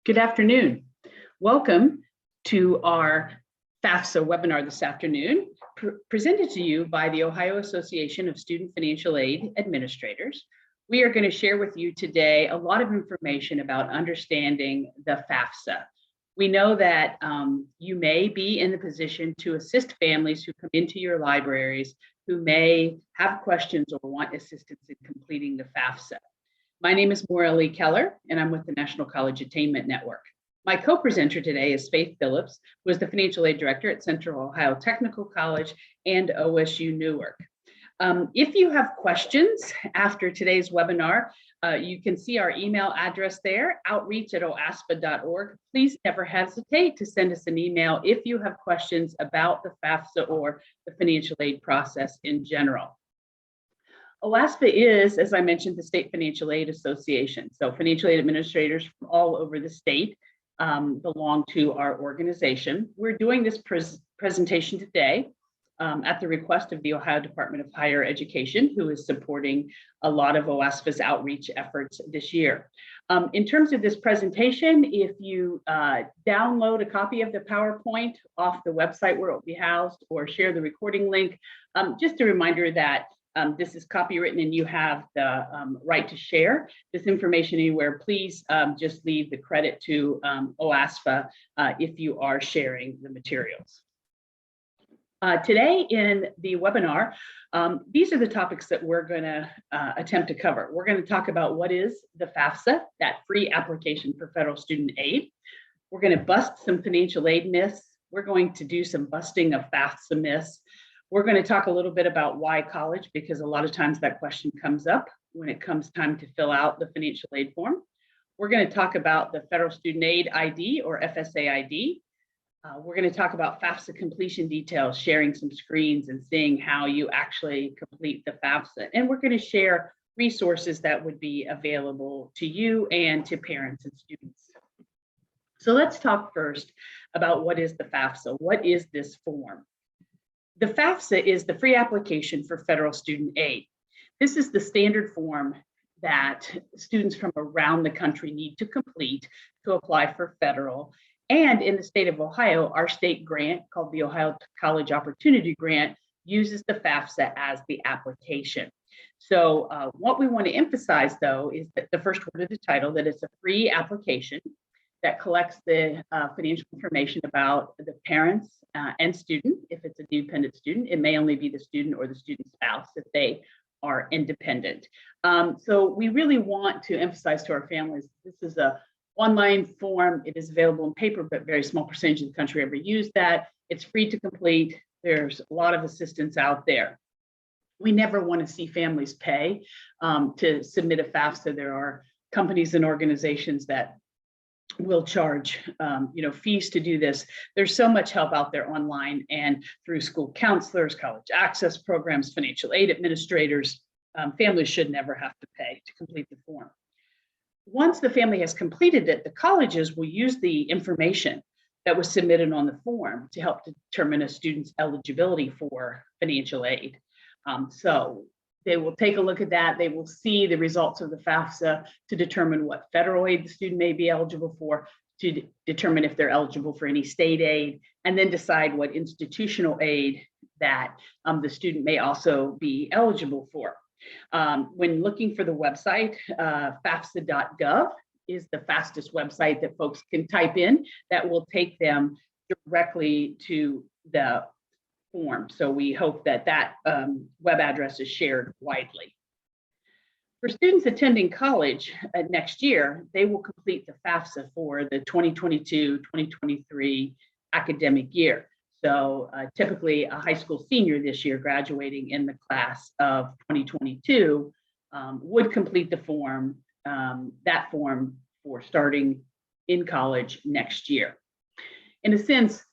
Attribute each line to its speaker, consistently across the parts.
Speaker 1: Good afternoon. Welcome to our FAFSA webinar this afternoon, presented to you by the Ohio Association of Student Financial Aid Administrators. We are going to share with you today a lot of information about understanding the FAFSA. We know that you may be in the position to assist families who come into your libraries who may have questions or want assistance in completing the FAFSA. My name is Maura Lee Keller, and I'm with the National College Attainment Network. My co-presenter today is Faith Phillips, who is the Financial Aid Director at Central Ohio Technical College and OSU Newark. If you have questions after today's webinar, you can see our email address there, outreach@oaspa.org. Please never hesitate to send us an email if you have questions about the FAFSA or the financial aid process in general. OASPA is, as I mentioned, the State Financial Aid Association. So financial aid administrators from all over the state belong to our organization. We're doing this presentation today at the request of the Ohio Department of Higher Education, who is supporting a lot of OASPA's outreach efforts this year. In terms of this presentation, if you download a copy of the PowerPoint off the website where it will be housed or share the recording link, just a reminder that this is copywritten and you have the right to share this information anywhere. Please just leave the credit to OASPA if you are sharing the materials. Today in the webinar, these are the topics that we're going to attempt to cover. We're going to talk about what is the FAFSA, that free application for federal student aid. We're going to bust some financial aid myths. We're going to do some busting of FAFSA myths. We're going to talk a little bit about why college, because a lot of times that question comes up when it comes time to fill out the financial aid form. We're going to talk about the Federal Student Aid ID or FSA ID. We're going to talk about FAFSA completion details, sharing some screens and seeing how you actually complete the FAFSA. And we're going to share resources that would be available to you and to parents and students. So let's talk first about what is the FAFSA. What is this form? The FAFSA is the free application for federal student aid. This is the standard form that students from around the country need to complete to apply for federal. And in the state of Ohio, our state grant called the Ohio College Opportunity Grant uses the FAFSA as the application. So what we want to emphasize, though, is that the first word of the title, that it's a free application that collects the financial information about the parents and student. If it's a dependent student, it may only be the student or the student's spouse if they are independent. So we really want to emphasize to our families, this is an online form. It is available in paper, but very small percentage of the country ever use that. It's free to complete. There's a lot of assistance out there. We never want to see families pay to submit a FAFSA. There are companies and organizations that will charge fees to do this. There's so much help out there online and through school counselors, college access programs, financial aid administrators. Families should never have to pay to complete the form. Once the family has completed it, the colleges will use the information that was submitted on the form to help determine a student's eligibility for financial aid. So they will take a look at that. They will see the results of the FAFSA to determine what federal aid the student may be eligible for, to determine if they're eligible for any state aid, and then decide what institutional aid that the student may also be eligible for. When looking for the website, FAFSA.gov is the fastest website that folks can type in that will take them directly to the form. So we hope that that web address is shared widely. For students attending college next year, they will complete the FAFSA for the 2022-2023 academic year. So typically a high school senior this year graduating in the class of 2022 would complete the form, that form for starting in college next year. In a sense,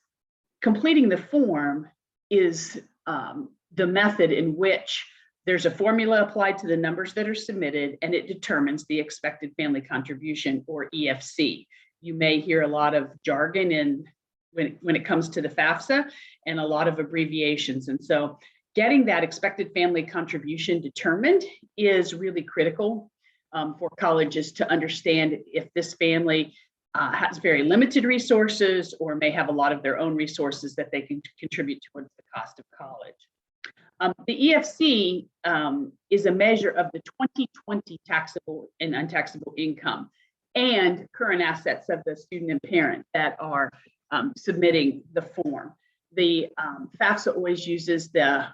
Speaker 1: completing the form is the method in which there's a formula applied to the numbers that are submitted, and it determines the expected family contribution, or EFC. You may hear a lot of jargon when it comes to the FAFSA and a lot of abbreviations. And so getting that expected family contribution determined is really critical for colleges to understand if this family has very limited resources or may have a lot of their own resources that they can contribute towards the cost of college. The EFC is a measure of the 2020 taxable and untaxable income and current assets of the student and parent that are submitting the form. The FAFSA always uses the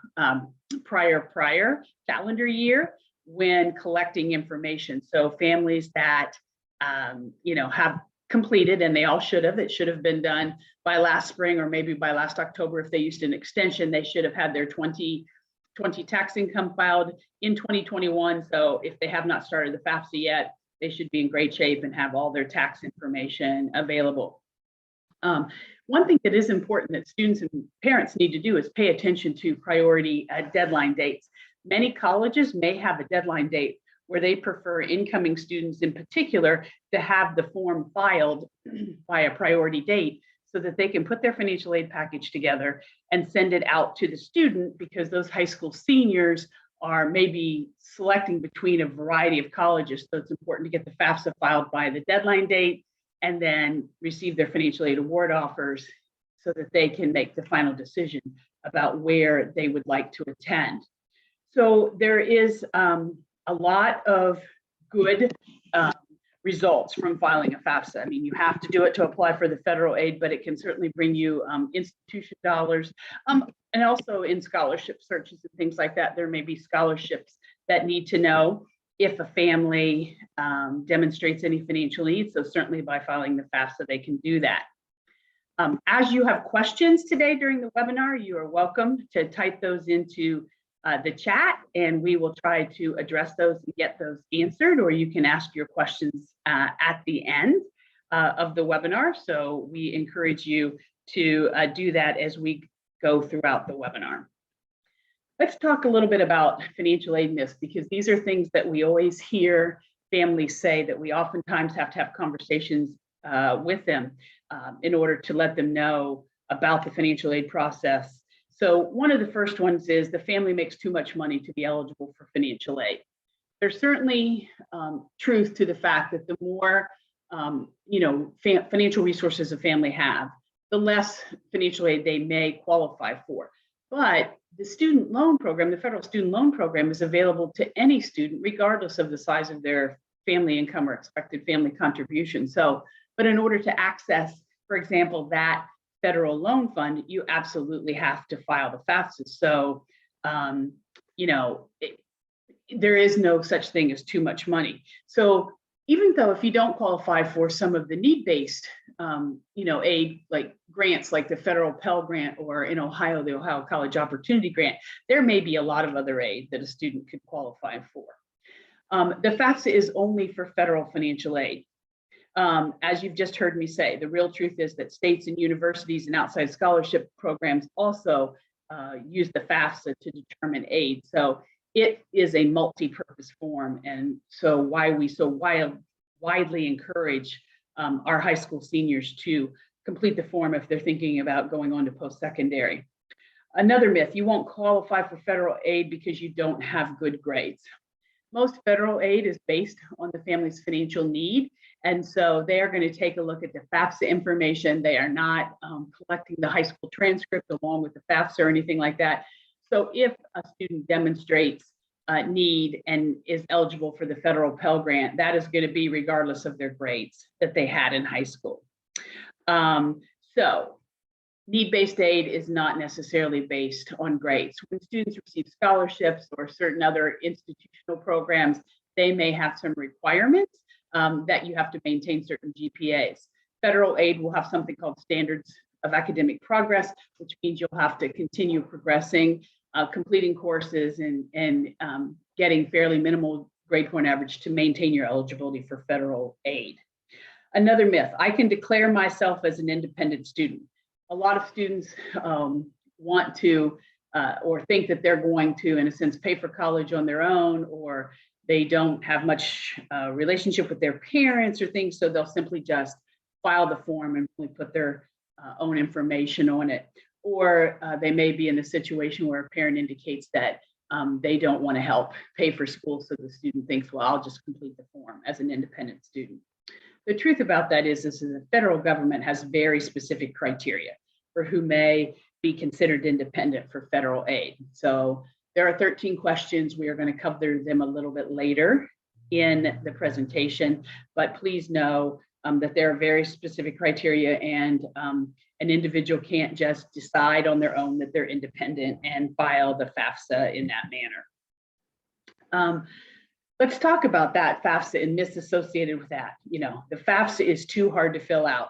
Speaker 1: prior calendar year when collecting information. So families that have completed, and they all should have, it should have been done by last spring or maybe by last October. If they used an extension, they should have had their 2020 tax income filed in 2021. So if they have not started the FAFSA yet, they should be in great shape and have all their tax information available. One thing that is important that students and parents need to do is pay attention to priority deadline dates. Many colleges may have a deadline date where they prefer incoming students in particular to have the form filed by a priority date so that they can put their financial aid package together and send it out to the student, because those high school seniors are maybe selecting between a variety of colleges. So it's important to get the FAFSA filed by the deadline date and then receive their financial aid award offers so that they can make the final decision about where they would like to attend. So there is a lot of good results from filing a FAFSA. I mean, you have to do it to apply for the federal aid, but it can certainly bring you institution dollars. And also in scholarship searches and things like that, there may be scholarships that need to know if a family demonstrates any financial needs. So certainly by filing the FAFSA, they can do that. As you have questions today during the webinar, you are welcome to type those into the chat, and we will try to address those and get those answered, or you can ask your questions at the end of the webinar. So we encourage you to do that as we go throughout the webinar. Let's talk a little bit about financial aid myths, because these are things that we always hear families say that we oftentimes have to have conversations with them in order to let them know about the financial aid process. So one of the first ones is the family makes too much money to be eligible for financial aid. There's certainly truth to the fact that the more financial resources a family have, the less financial aid they may qualify for. But the student loan program, the federal student loan program, is available to any student regardless of the size of their family income or expected family contribution. So, but in order to access, for example, that federal loan fund, you absolutely have to file the FAFSA. So, there is no such thing as too much money. So even though if you don't qualify for some of the need-based, aid, like grants, like the federal Pell Grant, or in Ohio, the Ohio College Opportunity Grant, there may be a lot of other aid that a student could qualify for. The FAFSA is only for federal financial aid. As you've just heard me say, the real truth is that states and universities and outside scholarship programs also use the FAFSA to determine aid. So it is a multi-purpose form, and so why we so widely encourage our high school seniors to complete the form if they're thinking about going on to post-secondary. Another myth: you won't qualify for federal aid because you don't have good grades. Most federal aid is based on the family's financial need, and so they are going to take a look at the FAFSA information. They are not collecting the high school transcript along with the FAFSA or anything like that. So if a student demonstrates need and is eligible for the federal Pell Grant, that is going to be regardless of their grades that they had in high school. So need-based aid is not necessarily based on grades. When students receive scholarships or certain other institutional programs, they may have some requirements that you have to maintain certain GPAs. Federal aid will have something called standards of academic progress, which means you'll have to continue progressing, completing courses and getting fairly minimal grade point average to maintain your eligibility for federal aid. Another myth: I can declare myself as an independent student. A lot of students want to or think that they're going to, in a sense, pay for college on their own, or they don't have much relationship with their parents or things, so they'll simply just file the form and really put their own information on it. Or they may be in a situation where a parent indicates that they don't want to help pay for school, so the student thinks, well, I'll just complete the form as an independent student. The truth about that is the federal government has very specific criteria for who may be considered independent for federal aid. So there are 13 questions. We are going to cover them a little bit later in the presentation, but please know that there are very specific criteria, and an individual can't just decide on their own that they're independent and file the FAFSA in that manner. Let's talk about that FAFSA and myths associated with that. You know, the FAFSA is too hard to fill out.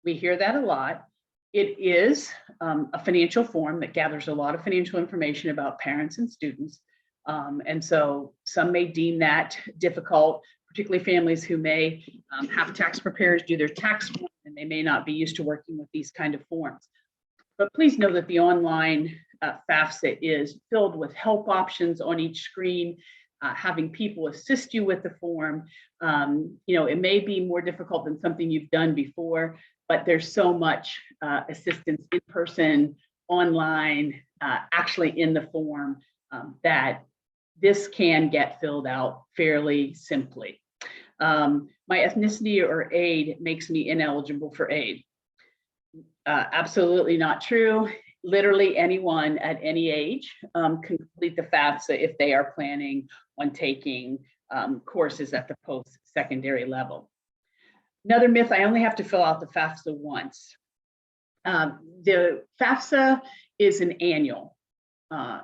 Speaker 1: We hear that a lot. It is a financial form that gathers a lot of financial information about parents and students. And so some may deem that difficult, particularly families who may have tax preparers do their tax form, and they may not be used to working with these kind of forms. But please know that the online FAFSA is filled with help options on each screen, having people assist you with the form. You know, it may be more difficult than something you've done before, but there's so much assistance in person, online, actually in the form, that this can get filled out fairly simply. My ethnicity or aid makes me ineligible for aid. Absolutely not true. Literally anyone at any age can complete the FAFSA if they are planning on taking courses at the post-secondary level. Another myth, I only have to fill out the FAFSA once. The FAFSA is an annual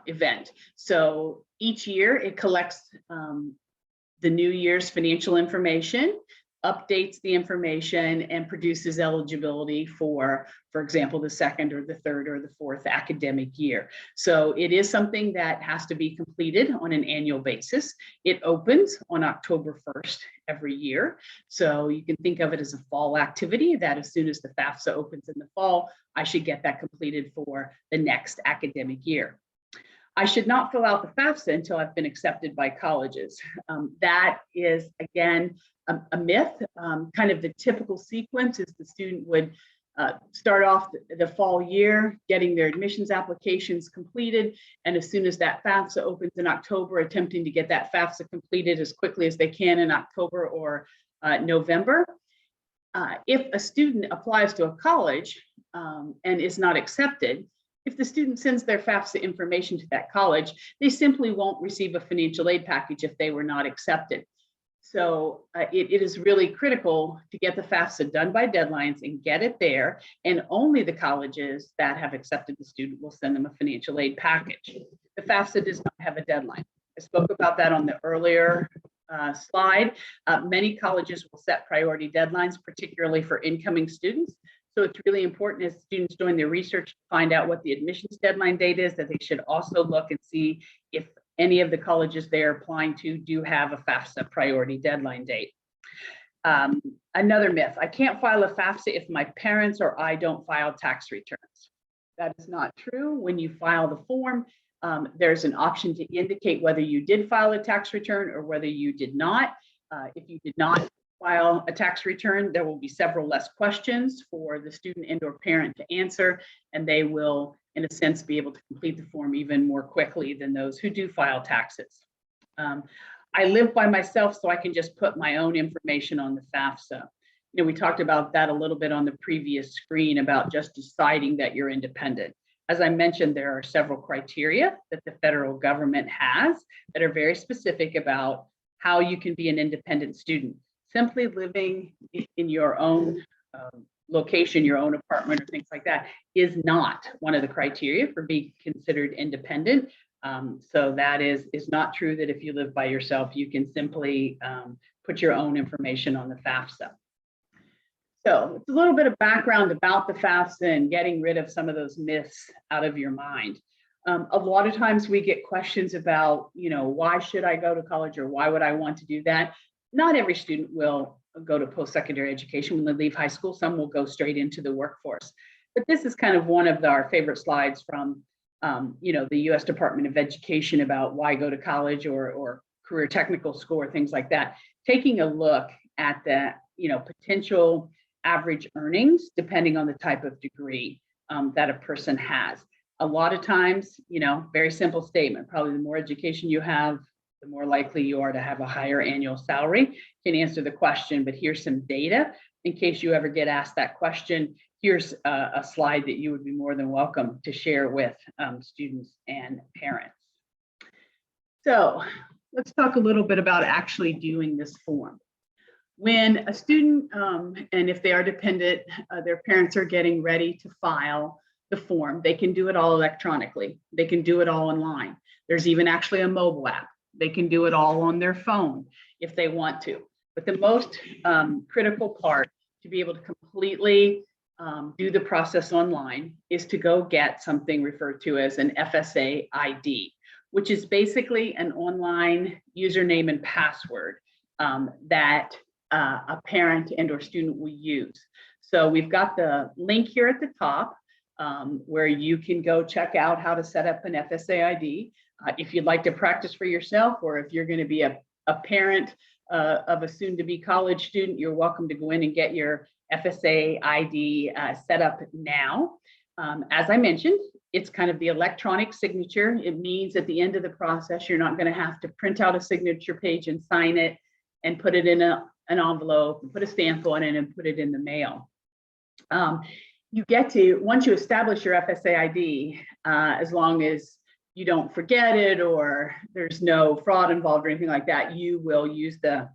Speaker 1: event. So each year it collects the new year's financial information, updates the information, and produces eligibility for example, the second or the third or the fourth academic year. So it is something that has to be completed on an annual basis. It opens on October 1st every year. So you can think of it as a fall activity that as soon as the FAFSA opens in the fall, I should get that completed for the next academic year. I should not fill out the FAFSA until I've been accepted by colleges. That is, again, a myth. Kind of the typical sequence is the student would start off the fall year, getting their admissions applications completed, and as soon as that FAFSA opens in October, attempting to get that FAFSA completed as quickly as they can in October or November. If a student applies to a college and is not accepted, if the student sends their FAFSA information to that college, they simply won't receive a financial aid package if they were not accepted. So it is really critical to get the FAFSA done by deadlines and get it there, and only the colleges that have accepted the student will send them a financial aid package. The FAFSA does not have a deadline. I spoke about that on the earlier slide. Many colleges will set priority deadlines, particularly for incoming students. So it's really important as students doing their research to find out what the admissions deadline date is, that they should also look and see if any of the colleges they're applying to do have a FAFSA priority deadline date. Another myth, I can't file a FAFSA if my parents or I don't file tax returns. That is not true. When you file the form, there's an option to indicate whether you did file a tax return or whether you did not. If you did not file a tax return, there will be several less questions for the student and or parent to answer, and they will, in a sense, be able to complete the form even more quickly than those who do file taxes. I live by myself, so I can just put my own information on the FAFSA. You know, we talked about that a little bit on the previous screen about just deciding that you're independent. As I mentioned, there are several criteria that the federal government has that are very specific about how you can be an independent student. Simply living in your own location, your own apartment or things like that is not one of the criteria for being considered independent. So that is not true that if you live by yourself, you can simply put your own information on the FAFSA. So it's a little bit of background about the FAFSA and getting rid of some of those myths out of your mind. A lot of times we get questions about, you know, why should I go to college or why would I want to do that? Not every student will go to post-secondary education when they leave high school. Some will go straight into the workforce. But this is kind of one of our favorite slides from, you know, the U.S. Department of Education about why go to college or career technical school or things like that. Taking a look at the, you know, potential average earnings depending on the type of degree that a person has. A lot of times, you know, very simple statement, probably the more education you have, the more likely you are to have a higher annual salary. can answer the question, but here's some data in case you ever get asked that question. Here's a slide that you would be more than welcome to share with students and parents. So let's talk a little bit about actually doing this form. When a student, and if they are dependent, their parents are getting ready to file the form, they can do it all electronically. They can do it all online. There's even actually a mobile app. They can do it all on their phone if they want to. But the most critical part to be able to completely do the process online is to go get something referred to as an FSA ID, which is basically an online username and password that a parent and or student will use. So we've got the link here at the top where you can go check out how to set up an FSA ID. If you'd like to practice for yourself, or if you're going to be a parent of a soon-to-be college student, you're welcome to go in and get your FSA ID set up now. As I mentioned, it's kind of the electronic signature. It means at the end of the process, you're not going to have to print out a signature page and sign it and put it in an envelope and put a stamp on it and put it in the mail. You get to, once you establish your FSA ID, as long as you don't forget it or there's no fraud involved or anything like that, you will use the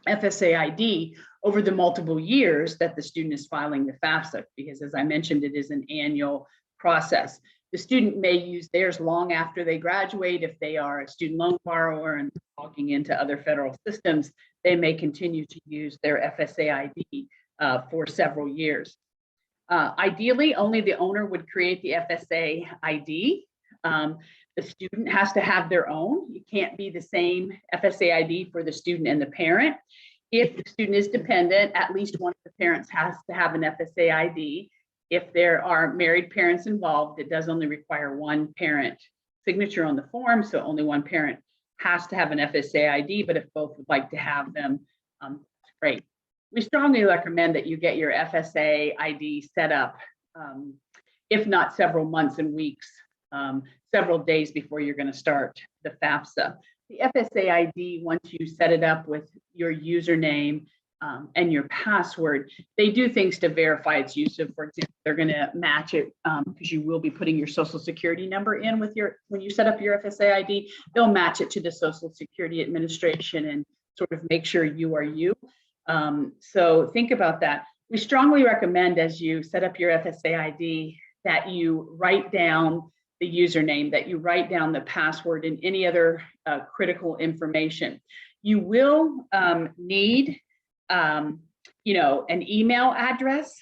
Speaker 1: FSA ID over the multiple years that the student is filing the FAFSA, because as I mentioned, it is an annual process. The student may use theirs long after they graduate. If they are a student loan borrower and logging into other federal systems, they may continue to use their FSA ID for several years. Ideally, only the owner would create the FSA ID. The student has to have their own. It can't be the same FSA ID for the student and the parent. If the student is dependent, at least one of the parents has to have an FSA ID. If there are married parents involved, it does only require one parent signature on the form, so only one parent has to have an FSA ID, but if both would like to have them, that's great. We strongly recommend that you get your FSA ID set up, if not several months and weeks, several days before you're going to start the FAFSA. The FSA ID, once you set it up with your username and your password, they do things to verify its use. So for example, they're going to match it because you will be putting your social security number in with when you set up your FSA ID, they'll match it to the Social Security Administration and sort of make sure you are you. So think about that. We strongly recommend as you set up your FSA ID that you write down the username, that you write down the password and any other critical information. You will need an email address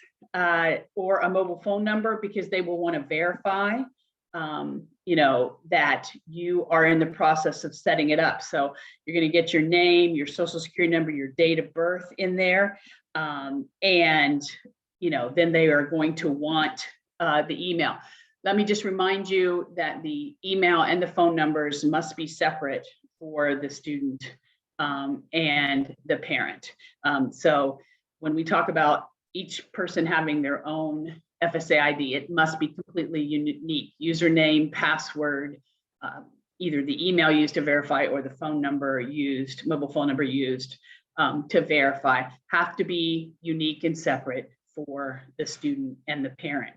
Speaker 1: or a mobile phone number, because they will want to verify that you are in the process of setting it up. So you're going to get your name, your social security number, your date of birth in there. And then they are going to want the email. Let me just remind you that the email and the phone numbers must be separate for the student and the parent. So when we talk about each person having their own FSA ID, it must be completely unique. Username, password, either the email used to verify or the phone number used, mobile phone number used to verify, have to be unique and separate for the student and the parent.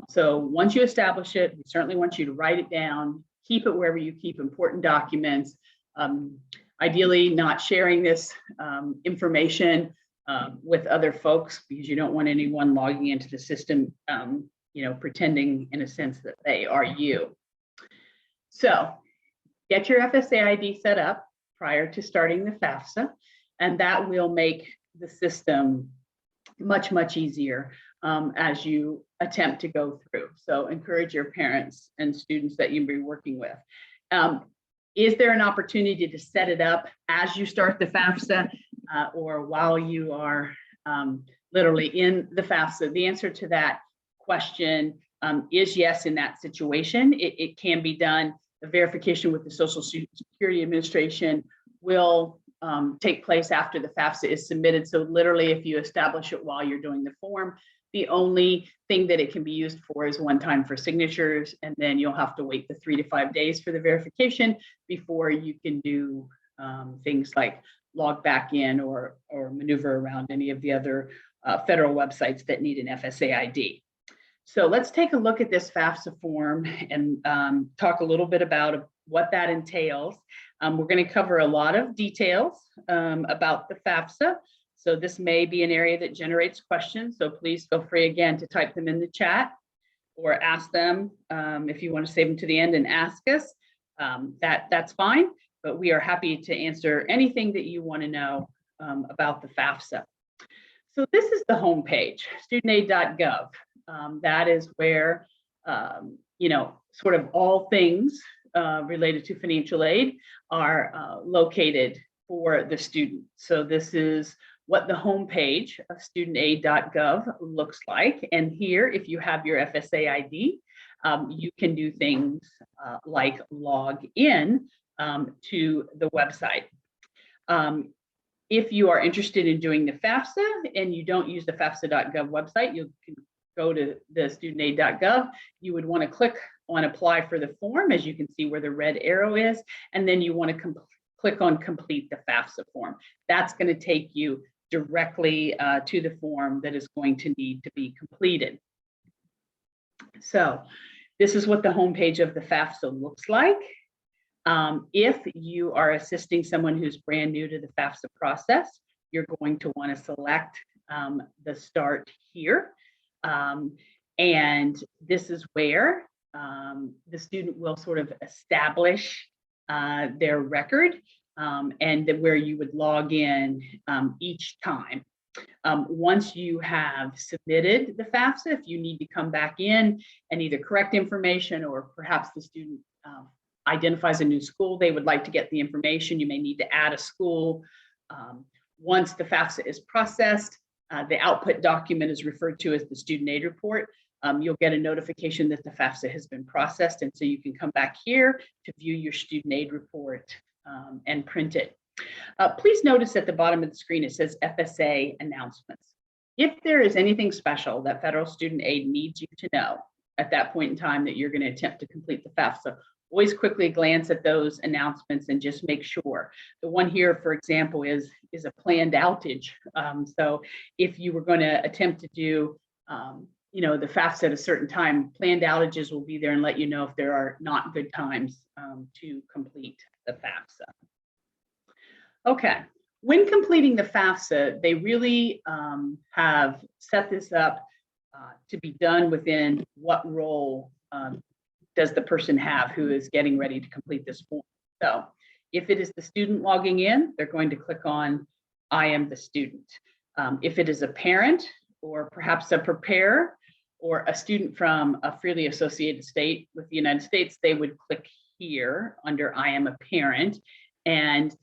Speaker 1: So once you establish it, we certainly want you to write it down, keep it wherever you keep important documents. Ideally, not sharing this information with other folks, because you don't want anyone logging into the system, pretending in a sense that they are you. So get your FSA ID set up prior to starting the FAFSA, and that will make the system much, much easier as you attempt to go through. So encourage your parents and students that you'll be working with. Is there an opportunity to set it up as you start the FAFSA or while you are literally in the FAFSA? The answer to that question is yes. In that situation, it can be done. The verification with the Social Security Administration will take place after the FAFSA is submitted. So literally, if you establish it while you're doing the form, the only thing that it can be used for is one time for signatures, and then you'll have to wait the 3 to 5 days for the verification before you can do things like log back in or maneuver around any of the other federal websites that need an FSA ID. So let's take a look at this FAFSA form and talk a little bit about what that entails. We're going to cover a lot of details about the FAFSA. So this may be an area that generates questions. So please feel free again to type them in the chat or ask them if you want to save them to the end and ask us. That's fine, but we are happy to answer anything that you want to know about the FAFSA. So this is the homepage, studentaid.gov. That is where, sort of all things related to financial aid are located for the student. So this is what the homepage of studentaid.gov looks like. And here, if you have your FSA ID, you can do things like log in to the website. If you are interested in doing the FAFSA and you don't use the FAFSA.gov website, you can go to the studentaid.gov. You would want to click on apply for the form, as you can see where the red arrow is, and then you want to click on complete the FAFSA form. That's going to take you directly to the form that is going to need to be completed. So this is what the homepage of the FAFSA looks like. If you are assisting someone who's brand new to the FAFSA process, you're going to want to select the start here. And this is where the student will sort of establish their record and where you would log in each time. Once you have submitted the FAFSA, if you need to come back in and either correct information or perhaps the student identifies a new school they would like to get the information, you may need to add a school. Once the FAFSA is processed, the output document is referred to as the student aid report. You'll get a notification that the FAFSA has been processed, and so you can come back here to view your student aid report and print it. Please notice at the bottom of the screen it says FSA announcements. If there is anything special that federal student aid needs you to know at that point in time that you're going to attempt to complete the FAFSA, always quickly glance at those announcements and just make sure. The one here, for example, is a planned outage. So if you were going to attempt to do the FAFSA at a certain time, planned outages will be there and let you know if there are not good times to complete the FAFSA. Okay, when completing the FAFSA, they really have set this up to be done within what role does the person have who is getting ready to complete this form. So if it is the student logging in, they're going to click on I am the student. If it is a parent or perhaps a preparer or a student from a freely associated state with the United States, they would click here under I am a parent. And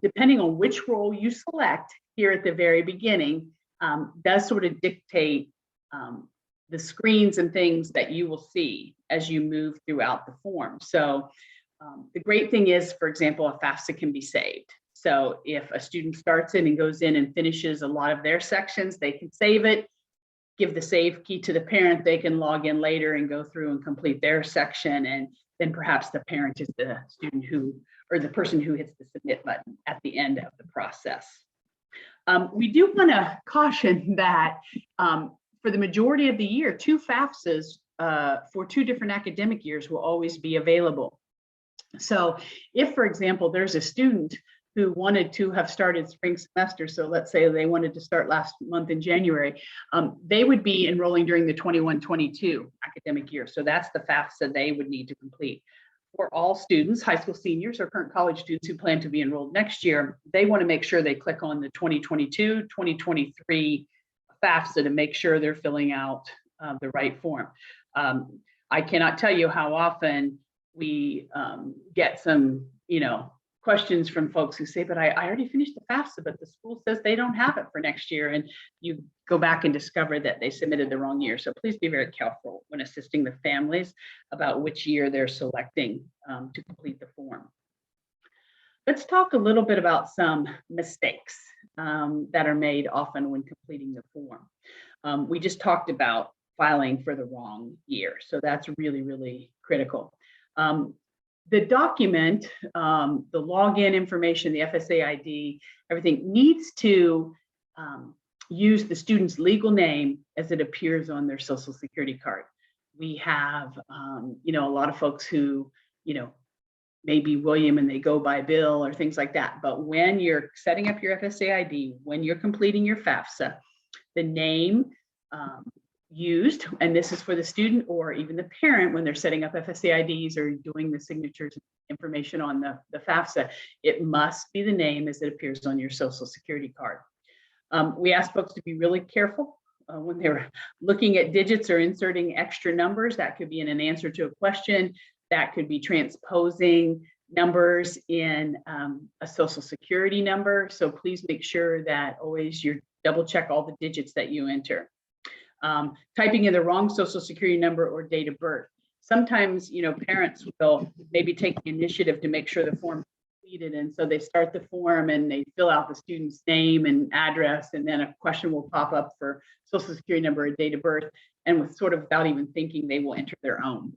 Speaker 1: depending on which role you select here at the very beginning, does sort of dictate the screens and things that you will see as you move throughout the form. So the great thing is, for example, a FAFSA can be saved. So if a student starts in and goes in and finishes a lot of their sections, they can save it, give the save key to the parent, they can log in later and go through and complete their section. And then perhaps the parent is the student or the person who hits the submit button at the end of the process. We do want to caution that for the majority of the year, 2 FAFSAs for 2 different academic years will always be available. So if, for example, there's a student who wanted to have started spring semester, so let's say they wanted to start last month in January, they would be enrolling during the 21-22 academic year. So that's the FAFSA they would need to complete. For all students, high school seniors or current college students who plan to be enrolled next year, they want to make sure they click on the 2022-2023 FAFSA to make sure they're filling out the right form. I cannot tell you how often we get some, questions from folks who say, but I already finished the FAFSA, but the school says they don't have it for next year. And you go back and discover that they submitted the wrong year. So please be very careful when assisting the families about which year they're selecting to complete the form. Let's talk a little bit about some mistakes that are made often when completing the form. We just talked about filing for the wrong year. So that's really, really critical. the document, the login information, the FSA ID, everything needs to use the student's legal name as it appears on their Social Security card. We have, a lot of folks who, maybe William and they go by Bill or things like that. But when you're setting up your FSA ID, when you're completing your FAFSA, the name used, and this is for the student or even the parent when they're setting up FSA IDs or doing the signatures information on the FAFSA, it must be the name as it appears on your Social Security card. We ask folks to be really careful when they're looking at digits or inserting extra numbers. That could be in an answer to a question. That could be transposing numbers in a Social Security number. So please make sure that always you double check all the digits that you enter. Typing in the wrong Social Security number or date of birth. Sometimes, parents will maybe take the initiative to make sure the form is completed. And so they start the form and they fill out the student's name and address, and then a question will pop up for Social Security number or date of birth. And without even thinking, they will enter their own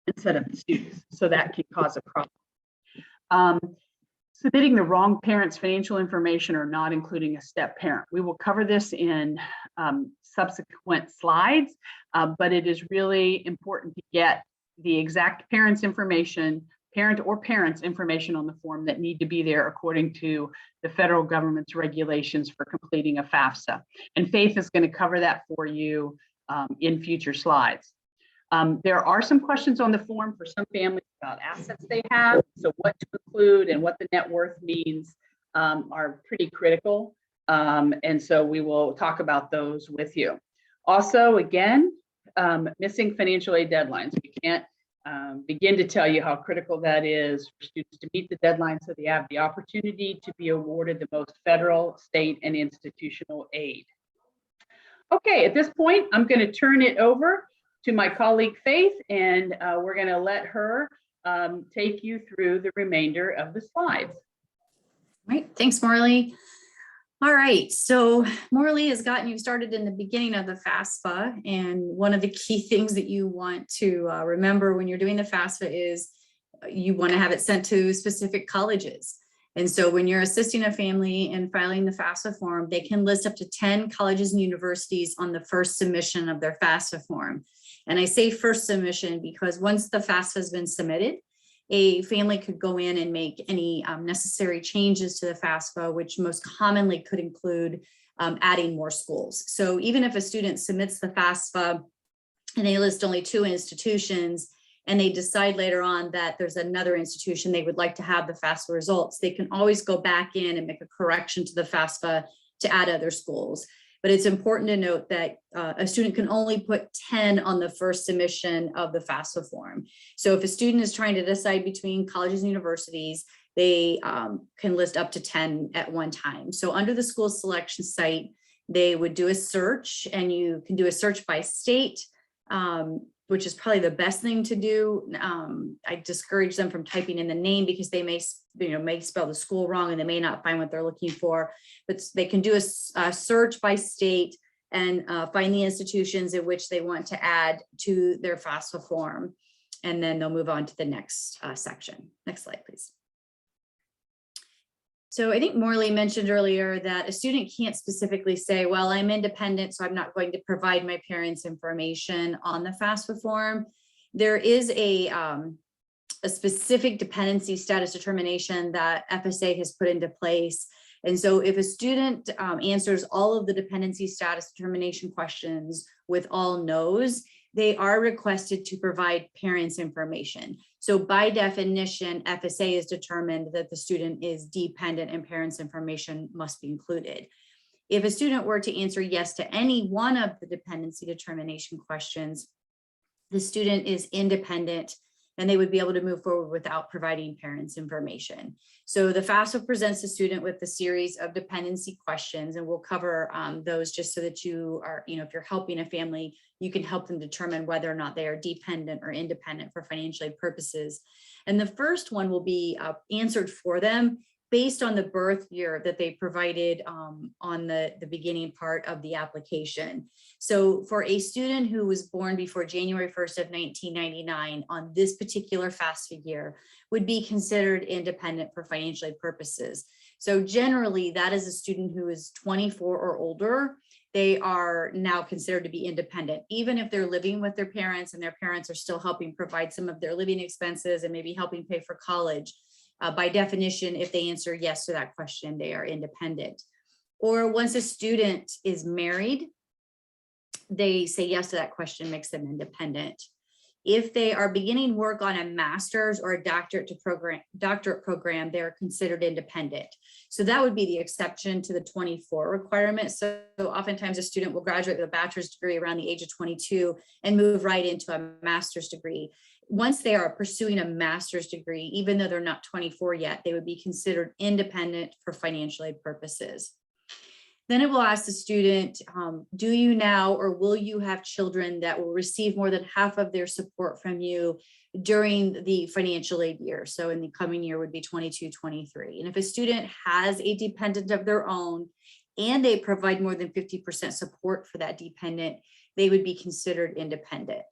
Speaker 1: instead of the students. So that can cause a problem. Submitting the wrong parent's financial information or not including a step parent. We will cover this in subsequent slides, but it is really important to get the exact parent's information, parent or parents' information on the form that need to be there according to the federal government's regulations for completing a FAFSA. And Faith is going to cover that for you in future slides. There are some questions on the form for some families about assets they have. So what to include and what the net worth means are pretty critical. And so we will talk about those with you. Also, again, missing financial aid deadlines. We can't begin to tell you how critical that is for students to meet the deadline so they have the opportunity to be awarded the most federal, state, and institutional aid. Okay, at this point, I'm going to turn it over to my colleague Faith, and we're going to let her take you through the remainder of the slides.
Speaker 2: All right, thanks, Morley. All right, so Morley has gotten you started in the beginning of the FAFSA, and one of the key things that you want to remember when you're doing the FAFSA is you want to have it sent to specific colleges. And so when you're assisting a family in filing the FAFSA form, they can list up to 10 colleges and universities on the first submission of their FAFSA form. And I say first submission because once the FAFSA has been submitted, a family could go in and make any necessary changes to the FAFSA, which most commonly could include adding more schools. So even if a student submits the FAFSA and they list only 2 institutions, and they decide later on that there's another institution they would like to have the FAFSA results, they can always go back in and make a correction to the FAFSA to add other schools. But it's important to note that a student can only put 10 on the first submission of the FAFSA form. So if a student is trying to decide between colleges and universities, they can list up to 10 at one time. So under the school selection site, they would do a search, and you can do a search by state, which is probably the best thing to do. I discourage them from typing in the name because they may spell the school wrong and they may not find what they're looking for. But they can do a search by state and find the institutions in which they want to add to their FAFSA form. And then they'll move on to the next section. Next slide, please. So I think Morley mentioned earlier that a student can't specifically say, well, I'm independent, so I'm not going to provide my parents' information on the FAFSA form. There is a specific dependency status determination that FSA has put into place. And so if a student answers all of the dependency status determination questions with all no's, they are requested to provide parents' information. So by definition, FSA has determined that the student is dependent and parents' information must be included. If a student were to answer yes to any one of the dependency determination questions, the student is independent and they would be able to move forward without providing parents' information. So the FAFSA presents the student with a series of dependency questions, and we'll cover those just so that you are, if you're helping a family, you can help them determine whether or not they are dependent or independent for financial aid purposes. And the first one will be answered for them based on the birth year that they provided on the beginning part of the application. So for a student who was born before January 1st of 1999 on this particular FAFSA year would be considered independent for financial aid purposes. So generally that is a student who is 24 or older. They are now considered to be independent, even if they're living with their parents and their parents are still helping provide some of their living expenses and maybe helping pay for college. By definition, if they answer yes to that question, they are independent. Or once a student is married, they say yes to that question, makes them independent. If they are beginning work on a master's or a doctorate program, they're considered independent. So that would be the exception to the 24 requirement. So oftentimes a student will graduate with a bachelor's degree around the age of 22 and move right into a master's degree. Once they are pursuing a master's degree, even though they're not 24 yet, they would be considered independent for financial aid purposes. Then it will ask the student, do you now or will you have children that will receive more than half of their support from you during the financial aid year? So in the coming year would be 22, 23. And if a student has a dependent of their own and they provide more than 50% support for that dependent, they would be considered independent.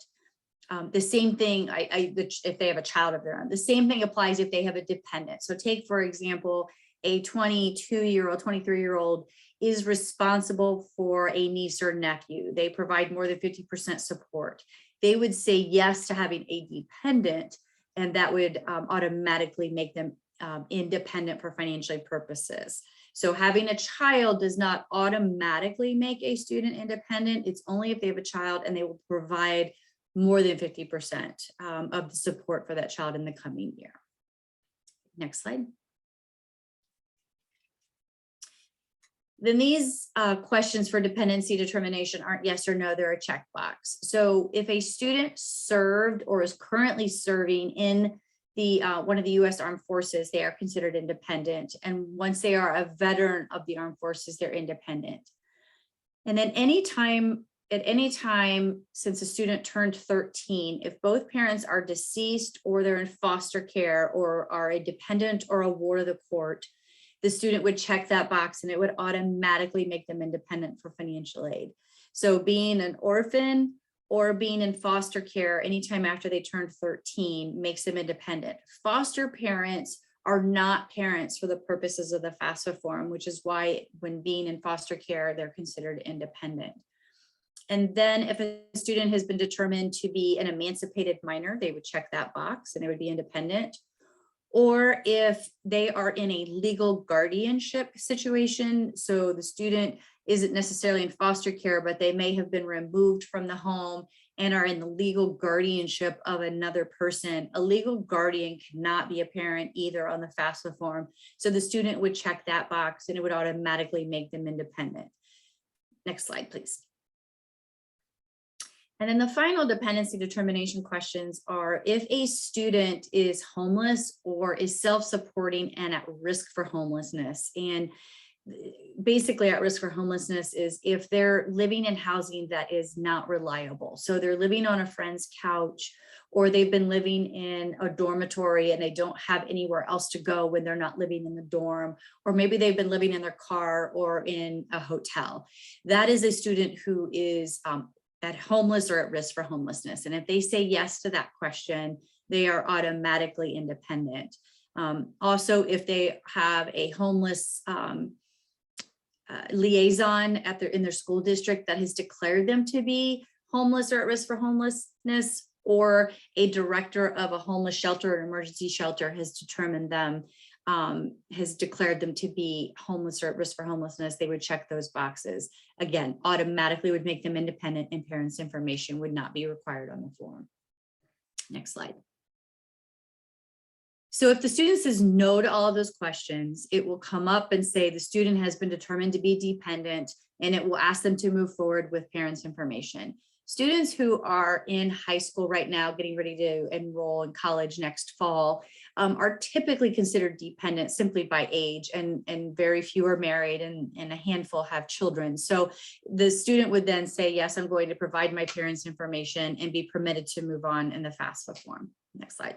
Speaker 2: The same thing, if they have a child of their own, the same thing applies if they have a dependent. So take, for example, a 22-year-old, 23-year-old is responsible for a niece or nephew. They provide more than 50% support. They would say yes to having a dependent, and that would automatically make them independent for financial aid purposes. So having a child does not automatically make a student independent. It's only if they have a child and they will provide more than 50% of the support for that child in the coming year. Next slide. Then these questions for dependency determination aren't yes or no, they're a checkbox. So if a student served or is currently serving in the one of the U.S. Armed Forces, they are considered independent. And once they are a veteran of the Armed Forces, they're independent. And then at any time since a student turned 13, if both parents are deceased or they're in foster care or are a dependent or a ward of the court, the student would check that box and it would automatically make them independent for financial aid. So being an orphan or being in foster care anytime after they turned 13 makes them independent. Foster parents are not parents for the purposes of the FAFSA form, which is why when being in foster care, they're considered independent. And then if a student has been determined to be an emancipated minor, they would check that box and they would be independent. Or if they are in a legal guardianship situation, so the student isn't necessarily in foster care, but they may have been removed from the home and are in the legal guardianship of another person. A legal guardian cannot be a parent either on the FAFSA form. So the student would check that box and it would automatically make them independent. Next slide, please. And then the final dependency determination questions are if a student is homeless or is self-supporting and at risk for homelessness. And basically at risk for homelessness is if they're living in housing that is not reliable. So they're living on a friend's couch, or they've been living in a dormitory and they don't have anywhere else to go when they're not living in the dorm, or maybe they've been living in their car or in a hotel. That is a student who is at homeless or at risk for homelessness. And if they say yes to that question, they are automatically independent. Also, if they have a homeless liaison in their school district that has declared them to be homeless or at risk for homelessness, or a director of a homeless shelter or emergency shelter has determined them, has declared them to be homeless or at risk for homelessness, they would check those boxes. Again, automatically would make them independent, and parents' information would not be required on the form. Next slide. So if the student says no to all of those questions, it will come up and say the student has been determined to be dependent, and it will ask them to move forward with parents' information. Students who are in high school right now, getting ready to enroll in college next fall, are typically considered dependent simply by age, and very few are married, and a handful have children. So the student would then say, yes, I'm going to provide my parents' information and be permitted to move on in the FAFSA form. Next slide.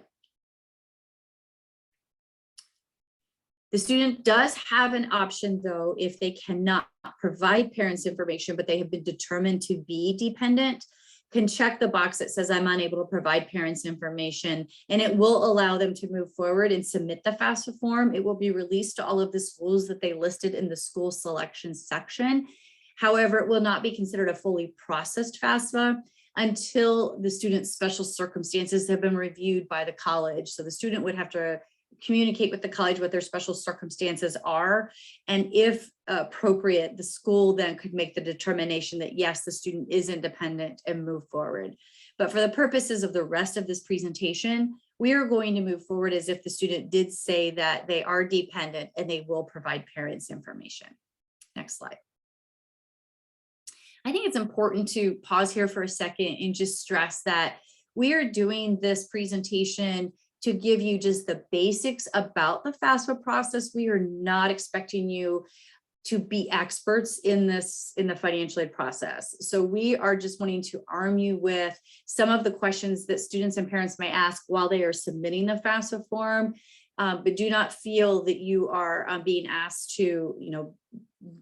Speaker 2: The student does have an option though, if they cannot provide parents information, but they have been determined to be dependent, can check the box that says I'm unable to provide parents information, and it will allow them to move forward and submit the FAFSA form. It will be released to all of the schools that they listed in the school selection section. However, it will not be considered a fully processed FAFSA until the student's special circumstances have been reviewed by the college. So the student would have to communicate with the college what their special circumstances are. And if appropriate, the school then could make the determination that yes, the student is independent and move forward. But for the purposes of the rest of this presentation, we are going to move forward as if the student did say that they are dependent and they will provide parents information. Next slide. I think it's important to pause here for a second and just stress that we are doing this presentation to give you just the basics about the FAFSA process. We are not expecting you to be experts in the financial aid process. So we are just wanting to arm you with some of the questions that students and parents may ask while they are submitting the FAFSA form, but do not feel that you are being asked to,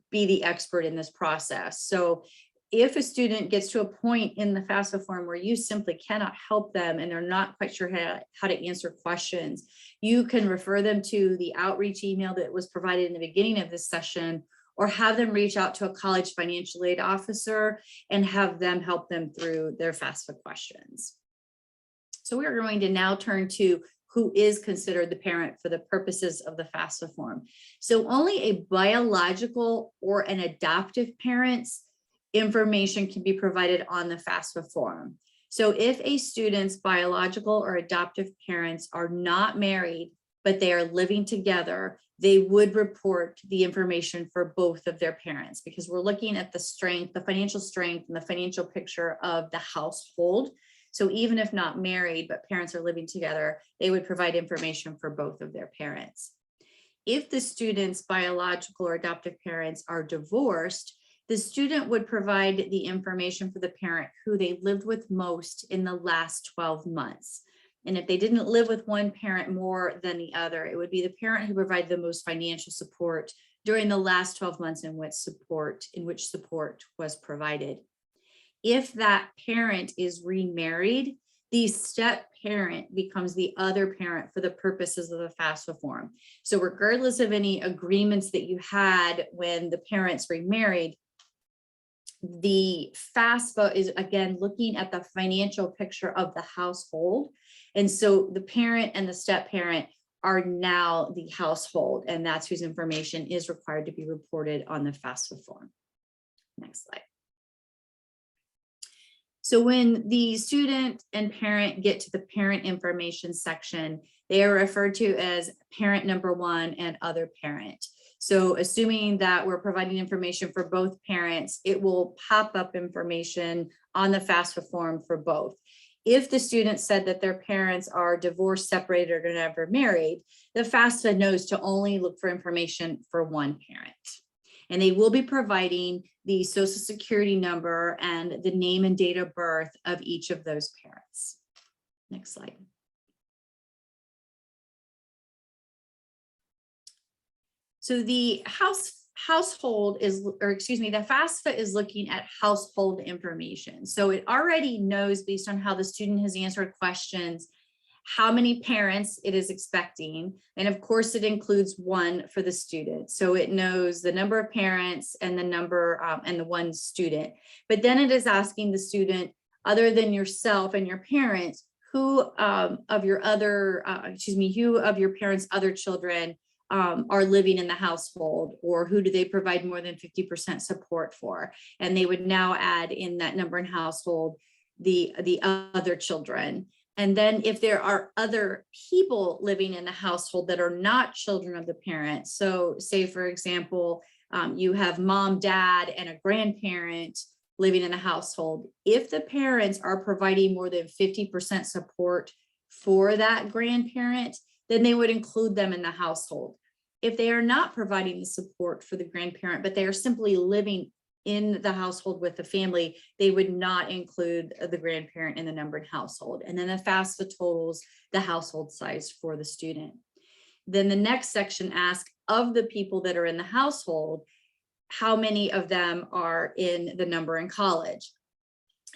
Speaker 2: be the expert in this process. So if a student gets to a point in the FAFSA form where you simply cannot help them and they're not quite sure how to answer questions, you can refer them to the outreach email that was provided in the beginning of this session, or have them reach out to a college financial aid officer and have them help them through their FAFSA questions. So we are going to now turn to who is considered the parent for the purposes of the FAFSA form. So only a biological or an adoptive parent's information can be provided on the FAFSA form. So if a student's biological or adoptive parents are not married, but they are living together, they would report the information for both of their parents, because we're looking at the strength, the financial strength and the financial picture of the household. So even if not married, but parents are living together, they would provide information for both of their parents. If the student's biological or adoptive parents are divorced, the student would provide the information for the parent who they lived with most in the last 12 months. And if they didn't live with one parent more than the other, it would be the parent who provided the most financial support during the last 12 months in which support was provided. If that parent is remarried, the step parent becomes the other parent for the purposes of the FAFSA form. So regardless of any agreements that you had when the parents remarried, the FAFSA is again looking at the financial picture of the household. And so the parent and the step parent are now the household, and that's whose information is required to be reported on the FAFSA form. Next slide. So when the student and parent get to the parent information section, they are referred to as parent number one and other parent. So assuming that we're providing information for both parents, it will pop up information on the FAFSA form for both. If the student said that their parents are divorced, separated, or never married, the FAFSA knows to only look for information for one parent. And they will be providing the social security number and the name and date of birth of each of those parents. Next slide. So the household is, or excuse me, the FAFSA is looking at household information. So it already knows, based on how the student has answered questions, how many parents it is expecting. And of course, it includes one for the student. So it knows the number of parents and the number and the one student. But then it is asking the student, other than yourself and your parents, who of your parents' other children are living in the household, or who do they provide more than 50% support for? And they would now add in that number in household the other children. And then if there are other people living in the household that are not children of the parent, so say for example, you have mom, dad, and a grandparent living in the household, if the parents are providing more than 50% support for that grandparent, then they would include them in the household. If they are not providing the support for the grandparent, but they are simply living in the household with the family, they would not include the grandparent in the numbered household. And then the FAFSA totals the household size for the student. Then the next section asks, of the people that are in the household, how many of them are in the number in college.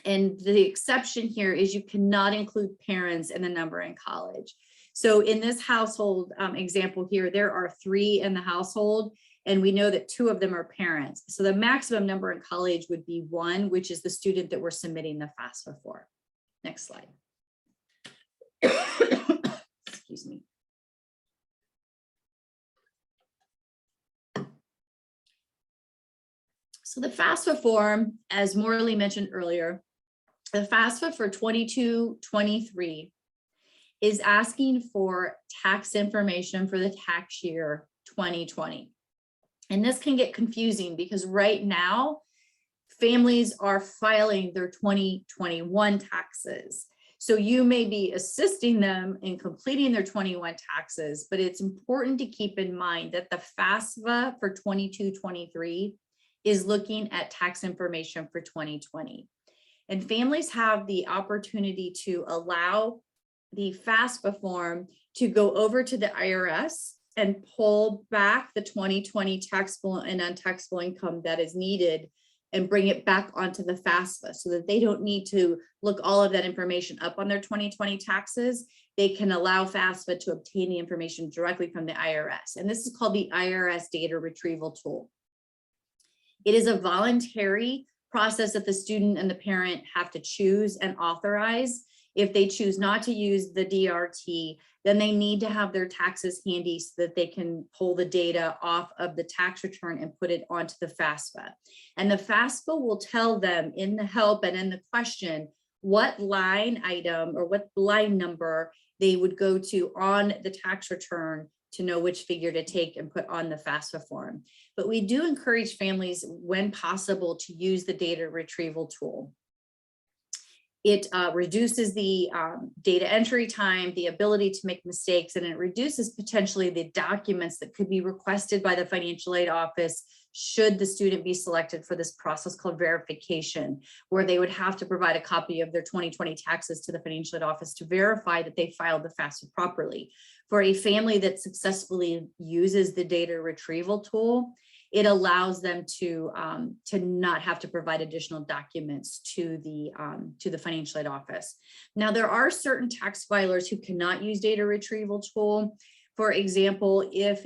Speaker 2: And the exception here is you cannot include parents in the number in college. So in this household example here, there are 3 in the household, and we know that 2 of them are parents. So the maximum number in college would be 1, which is the student that we're submitting the FAFSA for. Next slide. Excuse me. So the FAFSA form, as Morley mentioned earlier, the FAFSA for 22-23 is asking for tax information for the tax year 2020. And this can get confusing because right now, families are filing their 2021 taxes. So you may be assisting them in completing their 21 taxes, but it's important to keep in mind that the FAFSA for 22-23 is looking at tax information for 2020. And families have the opportunity to allow the FAFSA form to go over to the IRS and pull back the 2020 taxable and untaxable income that is needed and bring it back onto the FAFSA so that they don't need to look all of that information up on their 2020 taxes. They can allow FAFSA to obtain the information directly from the IRS. And this is called the IRS data retrieval tool. It is a voluntary process that the student and the parent have to choose and authorize. If they choose not to use the DRT, then they need to have their taxes handy so that they can pull the data off of the tax return and put it onto the FAFSA. And the FAFSA will tell them in the help and in the question what line item or what line number they would go to on the tax return to know which figure to take and put on the FAFSA form. But we do encourage families, when possible, to use the data retrieval tool. It reduces the data entry time, the ability to make mistakes, and it reduces potentially the documents that could be requested by the financial aid office should the student be selected for this process called verification, where they would have to provide a copy of their 2020 taxes to the financial aid office to verify that they filed the FAFSA properly. For a family that successfully uses the data retrieval tool, it allows them to not have to provide additional documents to the financial aid office. Now, there are certain tax filers who cannot use data retrieval tool. For example, if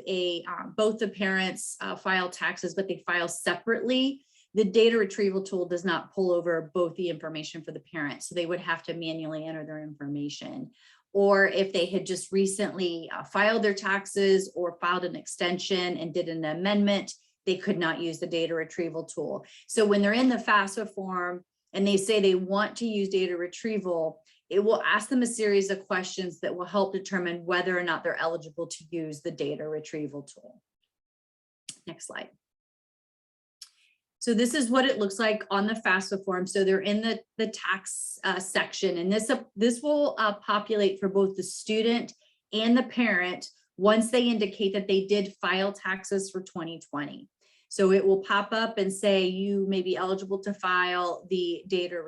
Speaker 2: both the parents file taxes, but they file separately, the data retrieval tool does not pull over both the information for the parent. So they would have to manually enter their information. Or if they had just recently filed their taxes or filed an extension and did an amendment, they could not use the data retrieval tool. So when they're in the FAFSA form and they say they want to use data retrieval, it will ask them a series of questions that will help determine whether or not they're eligible to use the data retrieval tool. Next slide. So this is what it looks like on the FAFSA form. So they're in the tax section, and this will populate for both the student and the parent once they indicate that they did file taxes for 2020. So it will pop up and say you may be eligible to file the data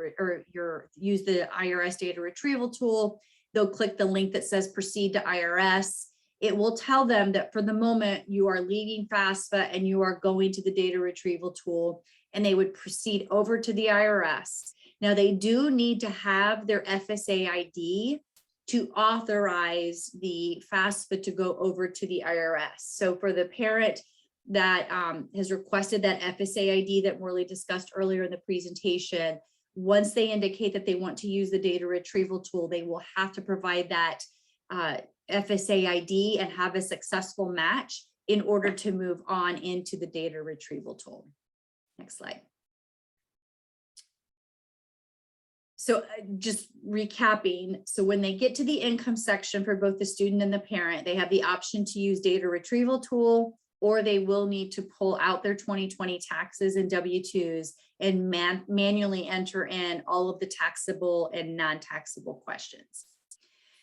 Speaker 2: use the IRS data retrieval tool. They'll click the link that says proceed to IRS. It will tell them that for the moment you are leaving FAFSA and you are going to the data retrieval tool, and they would proceed over to the IRS. Now they do need to have their FSA ID to authorize the FAFSA to go over to the IRS. So for the parent that has requested that FSA ID that Morley discussed earlier in the presentation, once they indicate that they want to use the data retrieval tool, they will have to provide that FSA ID and have a successful match in order to move on into the data retrieval tool. Next slide. So just recapping, so when they get to the income section for both the student and the parent, they have the option to use data retrieval tool, or they will need to pull out their 2020 taxes and W-2s and manually enter in all of the taxable and non-taxable questions.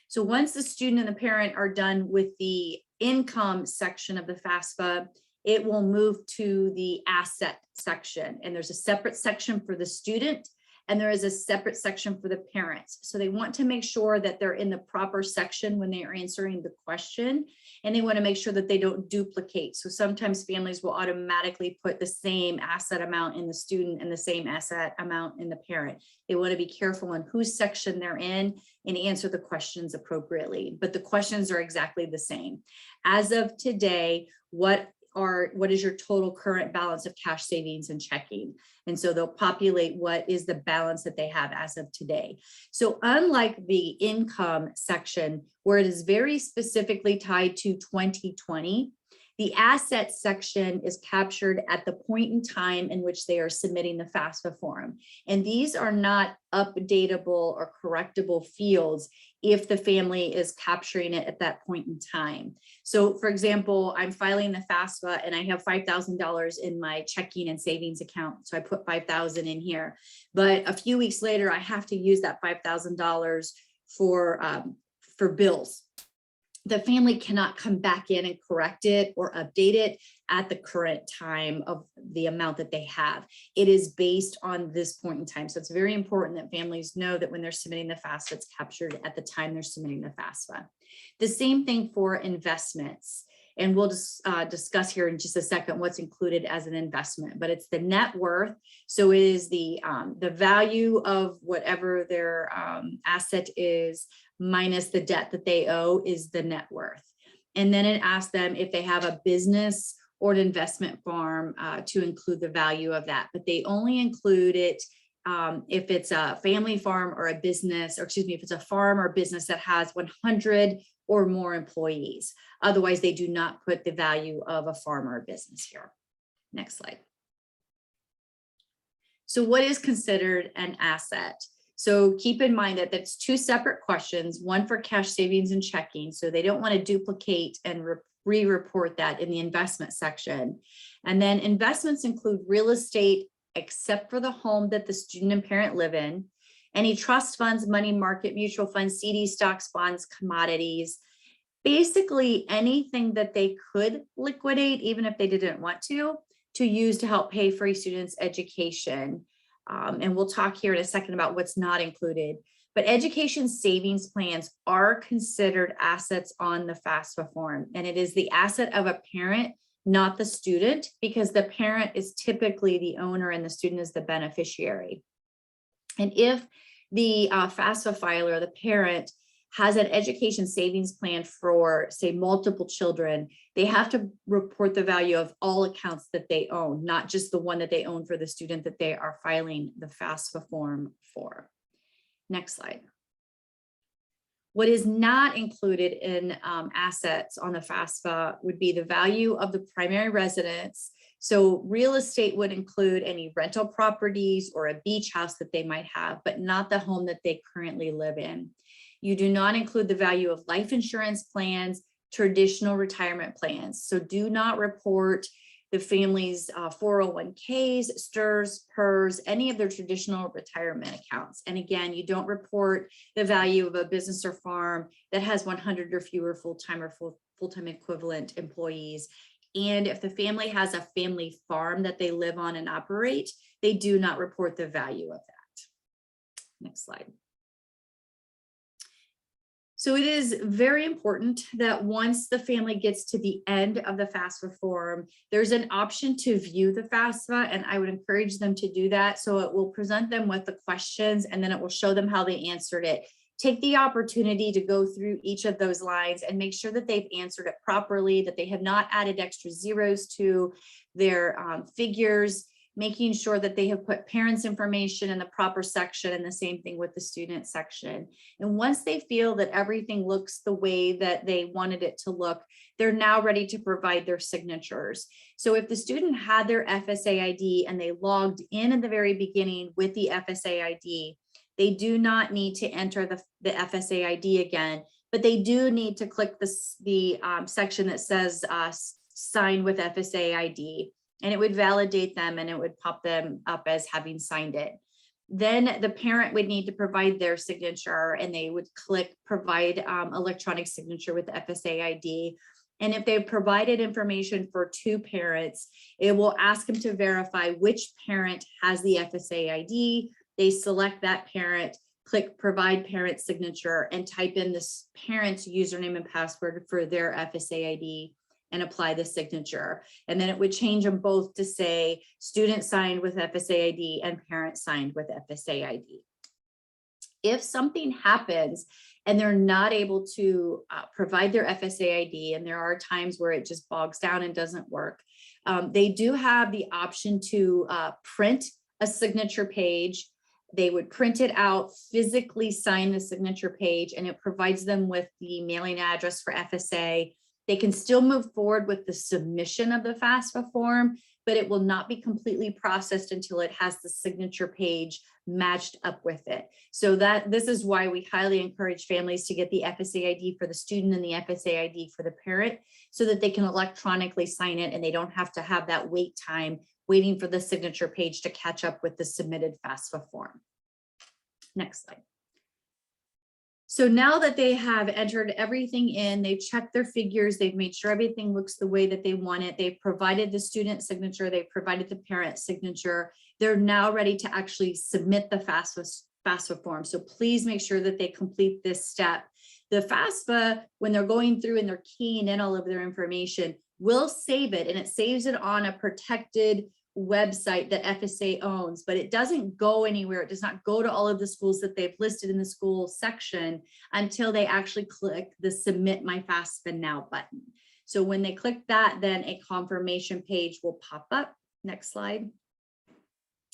Speaker 2: So once the student and the parent are done with the income section of the FAFSA, it will move to the asset section. And there's a separate section for the student and there is a separate section for the parents. So they want to make sure that they're in the proper section when they are answering the question, and they want to make sure that they don't duplicate. So sometimes families will automatically put the same asset amount in the student and the same asset amount in the parent. They want to be careful on whose section they're in and answer the questions appropriately, but the questions are exactly the same. As of today, what is your total current balance of cash, savings, and checking? And so they'll populate what is the balance that they have as of today. So unlike the income section, where it is very specifically tied to 2020, the assets section is captured at the point in time in which they are submitting the FAFSA form. And these are not updatable or correctable fields if the family is capturing it at that point in time. So for example, I'm filing the FAFSA and I have $5,000 in my checking and savings account. So I put $5,000 in here, but a few weeks later, I have to use that $5,000 for bills. The family cannot come back in and correct it or update it at the current time of the amount that they have. It is based on this point in time. So it's very important that families know that when they're submitting the FAFSA, it's captured at the time they're submitting the FAFSA. The same thing for investments. And we'll just discuss here in just a second what's included as an investment, but it's the net worth. So it is the value of whatever their asset is minus the debt that they owe is the net worth. And then it asks them if they have a business or an investment farm to include the value of that, but they only include it if it's a family farm or a business, or excuse me, if it's a farm or business that has 100 or more employees. Otherwise, they do not put the value of a farm or a business here. Next slide. So what is considered an asset? So keep in mind that that's two separate questions, one for cash, savings, and checking. So they don't want to duplicate and re-report that in the investment section. And then investments include real estate, except for the home that the student and parent live in, any trust funds, money market, mutual funds, CDs, stocks, bonds, commodities, basically anything that they could liquidate, even if they didn't want to use to help pay for a student's education. And we'll talk here in a second about what's not included. But education savings plans are considered assets on the FAFSA form. And it is the asset of a parent, not the student, because the parent is typically the owner and the student is the beneficiary. And if the FAFSA filer, the parent, has an education savings plan for, say, multiple children, they have to report the value of all accounts that they own, not just the one that they own for the student that they are filing the FAFSA form for. Next slide. What is not included in assets on the FAFSA would be the value of the primary residence. So real estate would include any rental properties or a beach house that they might have, but not the home that they currently live in. You do not include the value of life insurance plans, traditional retirement plans. So do not report the family's 401ks, STIRs, PERS, any of their traditional retirement accounts. And again, you don't report the value of a business or farm that has 100 or fewer full-time or full-time equivalent employees. And if the family has a family farm that they live on and operate, they do not report the value of that. Next slide. So it is very important that once the family gets to the end of the FAFSA form, there's an option to view the FAFSA, and I would encourage them to do that. So it will present them with the questions, and then it will show them how they answered it. Take the opportunity to go through each of those lines and make sure that they've answered it properly, that they have not added extra zeros to their figures, making sure that they have put parents' information in the proper section, and the same thing with the student section. And once they feel that everything looks the way that they wanted it to look, they're now ready to provide their signatures. So if the student had their FSA ID and they logged in at the very beginning with the FSA ID, they do not need to enter the FSA ID again, but they do need to click the section that says sign with FSA ID. And it would validate them and it would pop them up as having signed it. Then the parent would need to provide their signature, and they would click provide electronic signature with the FSA ID. And if they've provided information for two parents, it will ask them to verify which parent has the FSA ID they select that parent, click provide parent signature, and type in this parent's username and password for their FSA ID and apply the signature. And then it would change them both to say student signed with FSA ID and parent signed with FSA ID. If something happens and they're not able to provide their FSA ID, and there are times where it just bogs down and doesn't work, they do have the option to print a signature page. They would print it out, physically sign the signature page, and it provides them with the mailing address for FSA. They can still move forward with the submission of the FAFSA form, but it will not be completely processed until it has the signature page matched up with it. So this is why we highly encourage families to get the FSA ID for the student and the FSA ID for the parent, so that they can electronically sign it and they don't have to have that wait time waiting for the signature page to catch up with the submitted FAFSA form. Next slide. So now that they have entered everything in, they've checked their figures, they've made sure everything looks the way that they want it, they've provided the student signature, they've provided the parent signature, they're now ready to actually submit the FAFSA form. So please make sure that they complete this step. The FAFSA, when they're going through and they're keying in all of their information, will save it, and it saves it on a protected website that FSA owns, but it doesn't go anywhere. It does not go to all of the schools that they've listed in the school section until they actually click the Submit My FAFSA Now button. So when they click that, then a confirmation page will pop up. Next slide.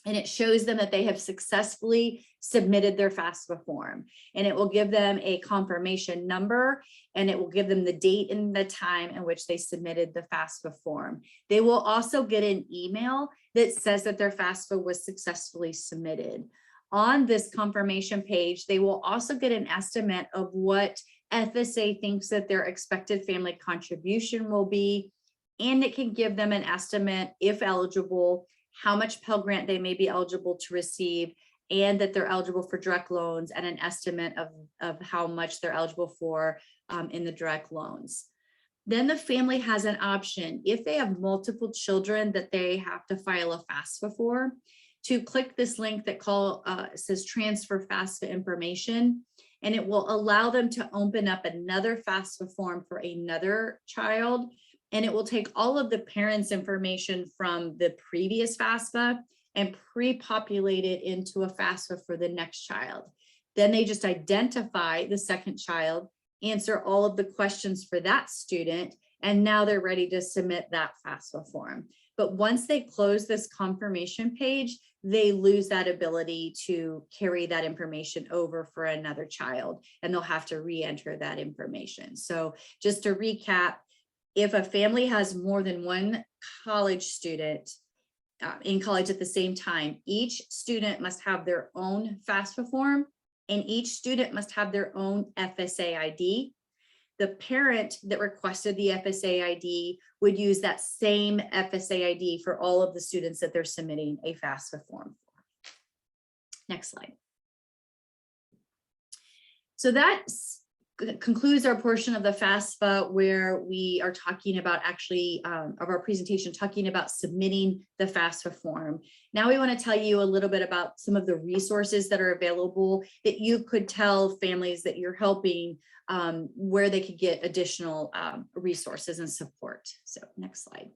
Speaker 2: And it shows them that they have successfully submitted their FAFSA form, and it will give them a confirmation number, and it will give them the date and the time in which they submitted the FAFSA form. They will also get an email that says that their FAFSA was successfully submitted. On this confirmation page, they will also get an estimate of what FSA thinks that their expected family contribution will be, and it can give them an estimate, if eligible, how much Pell Grant they may be eligible to receive, and that they're eligible for direct loans, and an estimate of how much they're eligible for in the direct loans. Then the family has an option, if they have multiple children that they have to file a FAFSA for, to click this link that says transfer FAFSA information, and it will allow them to open up another FAFSA form for another child. And it will take all of the parents' information from the previous FAFSA and pre-populate it into a FAFSA for the next child. Then they just identify the second child, answer all of the questions for that student, and now they're ready to submit that FAFSA form. But once they close this confirmation page, they lose that ability to carry that information over for another child, and they'll have to re-enter that information. So just to recap, if a family has more than one college student in college at the same time, each student must have their own FAFSA form, and each student must have their own FSA ID. The parent that requested the FSA ID would use that same FSA ID for all of the students that they're submitting a FAFSA form for. Next slide. So that concludes our portion of the FAFSA, where we are talking about actually of our presentation, talking about submitting the FAFSA form. Now we want to tell you a little bit about some of the resources that are available that you could tell families that you're helping where they could get additional resources and support. So next slide.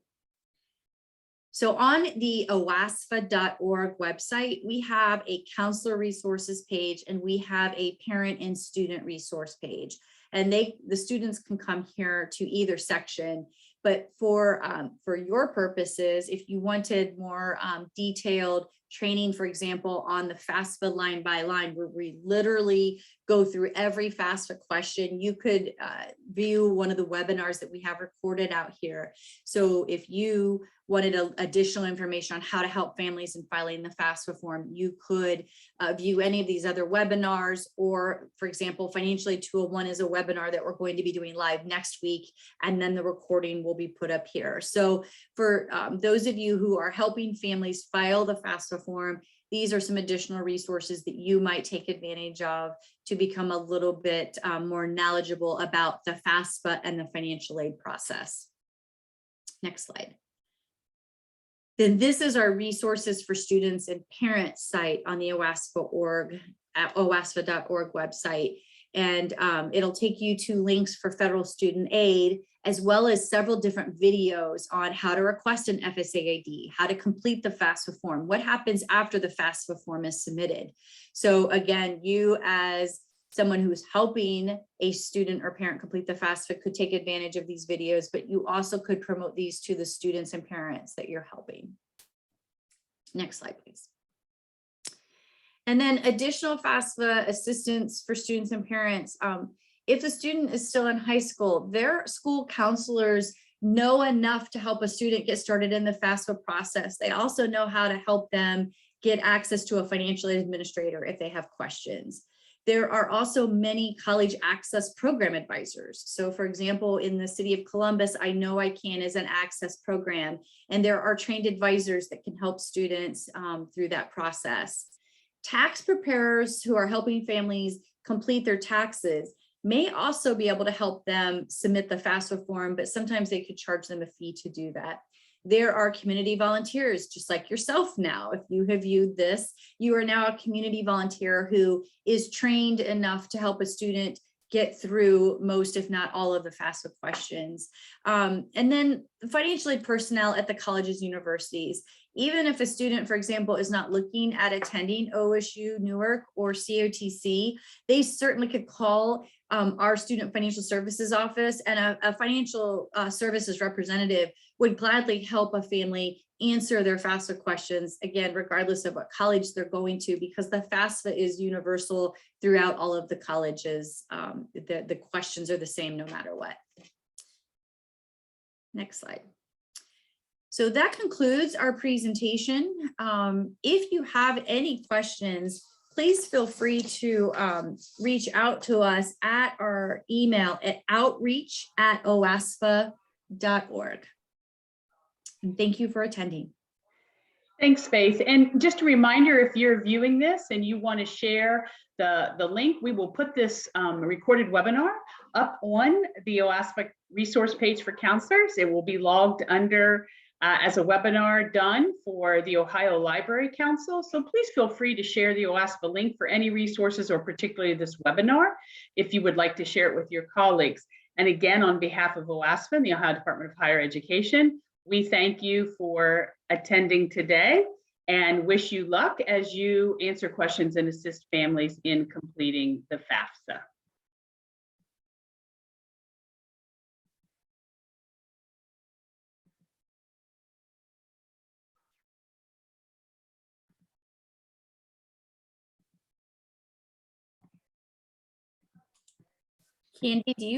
Speaker 2: So on the owasfa.org website, we have a counselor resources page, and we have a parent and student resource page. And the students can come here to either section. But for your purposes, if you wanted more detailed training, for example, on the FAFSA line by line, where we literally go through every FAFSA question, you could view one of the webinars that we have recorded out here. So if you wanted additional information on how to help families in filing the FAFSA form, you could view any of these other webinars, or for example, Financial Aid 201 is a webinar that we're going to be doing live next week, and then the recording will be put up here. So for those of you who are helping families file the FAFSA form, these are some additional resources that you might take advantage of to become a little bit more knowledgeable about the FAFSA and the financial aid process. Next slide. Then this is our resources for students and parents site on the OWASFA.org at owasfa.org website. And it'll take you to links for federal student aid, as well as several different videos on how to request an FSA ID, how to complete the FAFSA form, what happens after the FAFSA form is submitted. So again, you as someone who's helping a student or parent complete the FAFSA could take advantage of these videos, but you also could promote these to the students and parents that you're helping. Next slide, please. And then additional FAFSA assistance for students and parents. If the student is still in high school, their school counselors know enough to help a student get started in the FAFSA process. They also know how to help them get access to a financial aid administrator if they have questions. There are also many college access program advisors. So for example, in the city of Columbus, I Know I Can is an access program, and there are trained advisors that can help students through that process. Tax preparers who are helping families complete their taxes may also be able to help them submit the FAFSA form, but sometimes they could charge them a fee to do that. There are community volunteers, just like yourself now. If you have viewed this, you are now a community volunteer who is trained enough to help a student get through most, if not all, of the FAFSA questions. And then financial aid personnel at the colleges, universities. Even if a student, for example, is not looking at attending OSU, Newark, or COTC, they certainly could call our student financial services office, and a financial services representative would gladly help a family answer their FAFSA questions, again, regardless of what college they're going to, because the FAFSA is universal throughout all of the colleges. The questions are the same no matter what. Next slide. So that concludes our presentation. If you have any questions, please feel free to reach out to us at our email at outreach@owasfa.org. And thank you for attending.
Speaker 1: Thanks, Faith. And just a reminder, if you're viewing this and you want to share the link, we will put this recorded webinar up on the OWASFA resource page for counselors. It will be logged under as a webinar done for the Ohio Library Council. So please feel free to share the OWASFA link for any resources, or particularly this webinar, if you would like to share it with your colleagues. And again, on behalf of OWASFA and the Ohio Department of Higher Education, we thank you for attending today and wish you luck as you answer questions and assist families in completing the FAFSA.
Speaker 2: Candy, do you